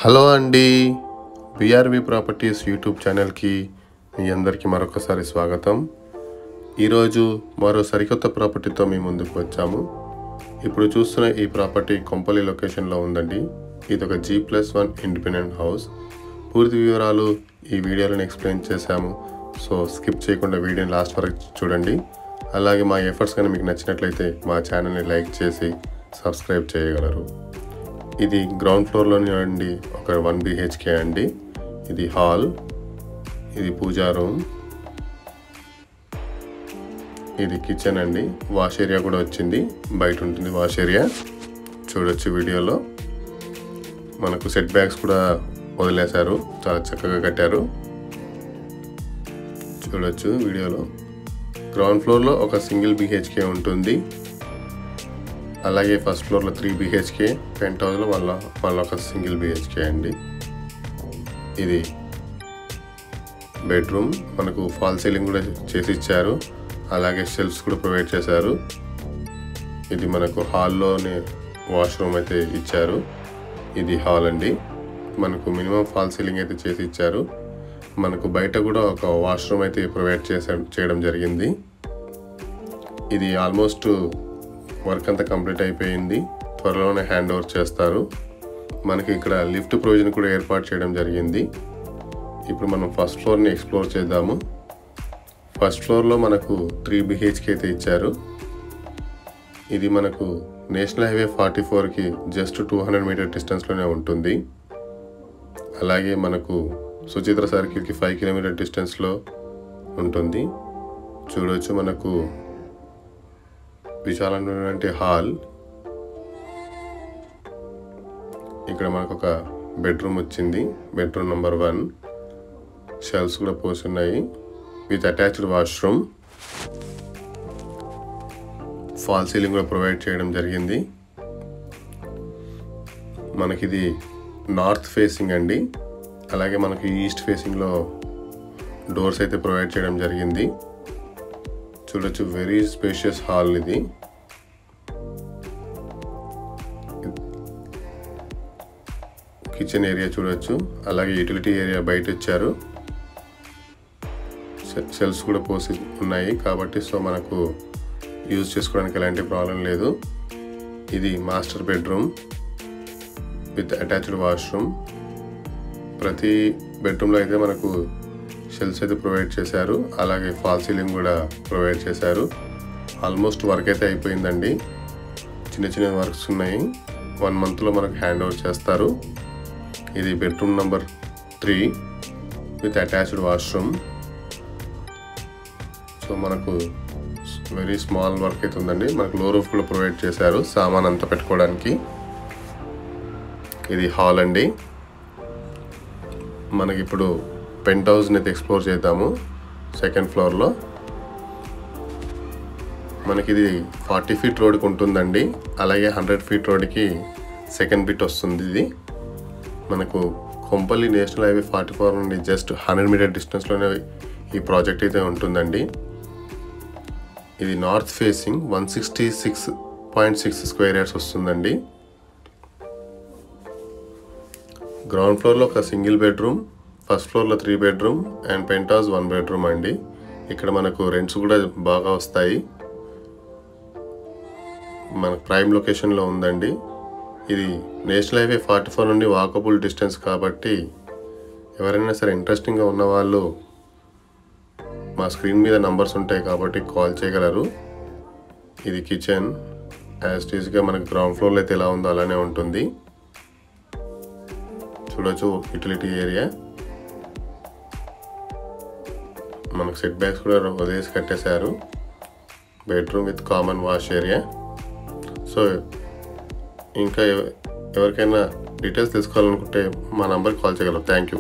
Hello అండి, బిఆర్వి properties YouTube ఛానల్కి మీ అందరికీ మరొకసారి స్వాగతం. ఈరోజు మరో సరికొత్త ప్రాపర్టీతో మీ ముందుకు వచ్చాము. ఇప్పుడు చూస్తున్న ఈ ప్రాపర్టీ కొంపల్లి లొకేషన్లో ఉందండి. ఇది ఒక G+1 ఇండిపెండెంట్ హౌస్. పూర్తి వివరాలు ఈ వీడియోలో ఎక్స్ప్లెయిన్ చేశాము. సో స్కిప్ చేయకుండా వీడియోని లాస్ట్ వరకు చూడండి. అలాగే మా ఎఫర్ట్స్ కానీ మీకు నచ్చినట్లయితే మా ఛానల్ని లైక్ చేసి సబ్స్క్రైబ్ చేయగలరు. ఇది గ్రౌండ్ ఫ్లోర్లోనే అండి, ఒక 1 BHK అండి. ఇది హాల్, ఇది పూజా రూమ్, ఇది కిచెన్ అండి. వాష్ ఏరియా కూడా వచ్చింది, బయట ఉంటుంది వాష్ ఏరియా. చూడొచ్చు వీడియోలో. మనకు సెట్ బ్యాక్స్ కూడా వదిలేశారు, చాలా చక్కగా కట్టారు. చూడొచ్చు వీడియోలో. గ్రౌండ్ ఫ్లోర్లో ఒక సింగిల్ BHK ఉంటుంది. అలాగే ఫస్ట్ ఫ్లోర్లో 3 BHK, పెంట్ హౌస్లో మళ్ళీ ఒక సింగిల్ BHK అండి. ఇది బెడ్రూమ్. మనకు ఫాల్ సీలింగ్ కూడా చేసి ఇచ్చారు. అలాగే షెల్ఫ్స్ కూడా ప్రొవైడ్ చేశారు. ఇది మనకు హాల్లోనే వాష్రూమ్ అయితే ఇచ్చారు. ఇది హాల్ అండి. మనకు మినిమం ఫాల్ సీలింగ్ అయితే చేసి ఇచ్చారు. మనకు బయట కూడా ఒక వాష్రూమ్ అయితే ప్రొవైడ్ చేయడం జరిగింది. ఇది ఆల్మోస్ట్ వర్క్ అంతా కంప్లీట్ అయిపోయింది. త్వరలోనే హ్యాండ్ ఓవర్ చేస్తారు. మనకి ఇక్కడ లిఫ్ట్ ప్రొవిజన్ కూడా ఏర్పాటు చేయడం జరిగింది. ఇప్పుడు మనం ఫస్ట్ ఫ్లోర్ని ఎక్స్ప్లోర్ చేద్దాము. ఫస్ట్ ఫ్లోర్లో మనకు 3 BHK అయితే ఇచ్చారు. ఇది మనకు నేషనల్ హైవే 44కి జస్ట్ 200 మీటర్ డిస్టెన్స్లోనే ఉంటుంది. అలాగే మనకు సుచిత్ర సర్కిల్కి 5 కిలోమీటర్ డిస్టెన్స్లో ఉంటుంది. చూడవచ్చు మనకు విశాలమైనటువంటి హాల్. ఇక్కడ మనకు ఒక బెడ్రూమ్ వచ్చింది, బెడ్రూమ్ నెంబర్ 1. షెల్ఫ్స్ కూడా పోస్తున్నాయి with attached washroom. Fall ceiling కూడా ప్రొవైడ్ చేయడం జరిగింది. మనకిది నార్త్ ఫేసింగ్ అండి. అలాగే మనకి ఈస్ట్ ఫేసింగ్లో డోర్స్ అయితే ప్రొవైడ్ చేయడం జరిగింది. చూడొచ్చు, వెరీ స్పేషియస్ హాల్ ఇది. కిచెన్ ఏరియా చూడొచ్చు. అలాగే యూటిలిటీ ఏరియా బయట ఇచ్చారు. షెల్ఫ్స్ కూడా పోసి ఉన్నాయి కాబట్టి సో మనకు యూజ్ చేసుకోవడానికి ఎలాంటి ప్రాబ్లం లేదు. ఇది master bedroom with attached washroom. ప్రతి బెడ్రూమ్లో అయితే మనకు షెల్ఫ్స్ అయితే ప్రొవైడ్ చేశారు. అలాగే ఫాల్ సీలింగ్ కూడా ప్రొవైడ్ చేశారు. ఆల్మోస్ట్ వర్క్ అయితే అయిపోయిందండి. చిన్న చిన్న వర్క్స్ ఉన్నాయి. 1 మంత్లో మనకు హ్యాండ్ ఓవర్ చేస్తారు. ఇది bedroom number 3 with attached washroom. So మనకు వెరీ స్మాల్ వర్క్ అయితే ఉందండి. మనకు లో రూఫ్ కూడా ప్రొవైడ్ చేశారు సామాన్ అంతా పెట్టుకోవడానికి. ఇది హాల్ అండి. మనకి ఇప్పుడు పెంట్ హౌస్ని అయితే ఎక్స్ప్లోర్ చేద్దాము. సెకండ్ ఫ్లోర్లో మనకి ఇది 40 ఫీట్ రోడ్కి ఉంటుందండి. అలాగే 100 ఫీట్ రోడ్కి సెకండ్ బిట్ వస్తుంది. ఇది మనకు కొంపల్లి నేషనల్ హైవే 44 నుండి జస్ట్ 100 మీటర్ డిస్టెన్స్లోనే ఈ ప్రాజెక్ట్ అయితే ఉంటుందండి. ఇది నార్త్ ఫేసింగ్ 166.6 స్క్వేర్ యార్డ్స్ వస్తుందండి. గ్రౌండ్ ఫ్లోర్లో ఒక సింగిల్ బెడ్రూమ్, ఫస్ట్ ఫ్లోర్లో 3 bedroom and penthouse 1 bedroom అండి. ఇక్కడ మనకు రెంట్స్ కూడా బాగా వస్తాయి. మన ప్రైమ్ లొకేషన్లో ఉందండి. ఇది నేషనల్ హైవే 44 నుండి వాకబుల్ డిస్టెన్స్ కాబట్టి ఎవరైనా సరే ఇంట్రెస్టింగ్గా ఉన్నవాళ్ళు మా స్క్రీన్ మీద నంబర్స్ ఉంటాయి కాబట్టి కాల్ చేయగలరు. ఇది కిచెన్. యాజ్ టీజ్గా మనకు గ్రౌండ్ ఫ్లోర్లో అయితే ఎలా ఉందో అలానే ఉంటుంది. చూడొచ్చు యూటిలిటీ ఏరియా. మనకు సెట్ బ్యాక్స్ కూడా వదిలేసి కట్టేశారు. Bedroom with common wash area. So ఇంకా ఎవరికైనా డీటెయిల్స్ తెలుసుకోవాలనుకుంటే మా నంబర్కి కాల్ చేయగలరు. Thank you.